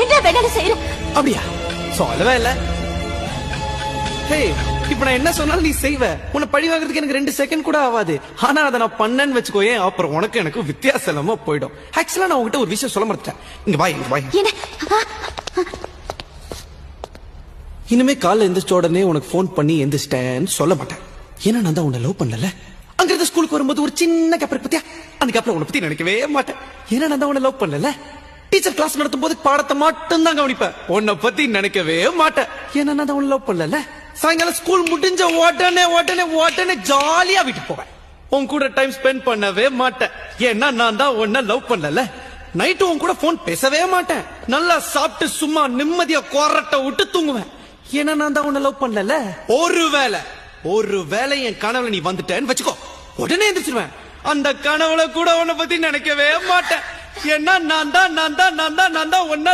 என்ன வேணாலும் செய்யறேன். அப்படியா? சொல்லவே இல்ல. ஹே, இப்ப நான் என்ன சொன்னாலும் நீ செய்வ. உன்னை பழி வாங்குறதுக்கு எனக்கு 2 செகண்ட் கூட ஆகாது. ஆனா அதை நான் பண்ணேன்னு வச்சுக்கோயே, அப்புறம் உனக்கு எனக்கு வித்தியாசம் இல்லாம போயிடும். ஆக்சுவலா நான் உங்ககிட்ட ஒரு விஷயம் சொல்ல மறந்துட்டேன். இங்க வா. என்ன? இனிமே காலைல எந்திரிச்ச உடனே உனக்கு போன் பண்ணி எந்திரிச்சிட்டேன்னு சொல்ல மாட்டேன். ஏன்னா நான் தான் உன்னை லவ் பண்ணல. அங்க இருந்து ஸ்கூலுக்கு வரும்போது ஒரு சின்ன கேப்பர் பத்தியா, அந்த கேப்ல உன்னை பத்தி நினைக்கவே மாட்டேன். ஏன்னா நான் தான் உன்னை லவ் பண்ணல. டீச்சர் கிளாஸ் நடத்தும் போது பாடத்தை மட்டும் தான் கவனிப்பேன். உன்னை பத்தி நினைக்கவே மாட்டேன். ஏன்னா நான் தான் உன்னை லவ் பண்ணல. சாயங்காலம் ஸ்கூல் முடிஞ்ச உடனே ஜாலியா வீட்டுக்கு போவேன். உன் கூட டைம் ஸ்பெண்ட் பண்ணவே மாட்டேன். ஏன்னா நான் தான் உன்னை லவ் பண்ணல. நைட்டு உன் கூட போன் பேசவே மாட்டேன். நல்லா சாப்பிட்டு சும்மா நிம்மதியா கொரட்டை விட்டு தூங்குவேன். ஏன்னா நான் தான் உன்னை லவ் பண்ணல. ஒருவேளை என் கனவுல நீ வந்துட்டேன்னு வச்சுக்கோ, உடனே எந்திரிச்சிருவேன். அந்த கனவுல கூட உன்னை பத்தி நினைக்கவே மாட்டேன். ஏன்னா நான் தான் உன்னை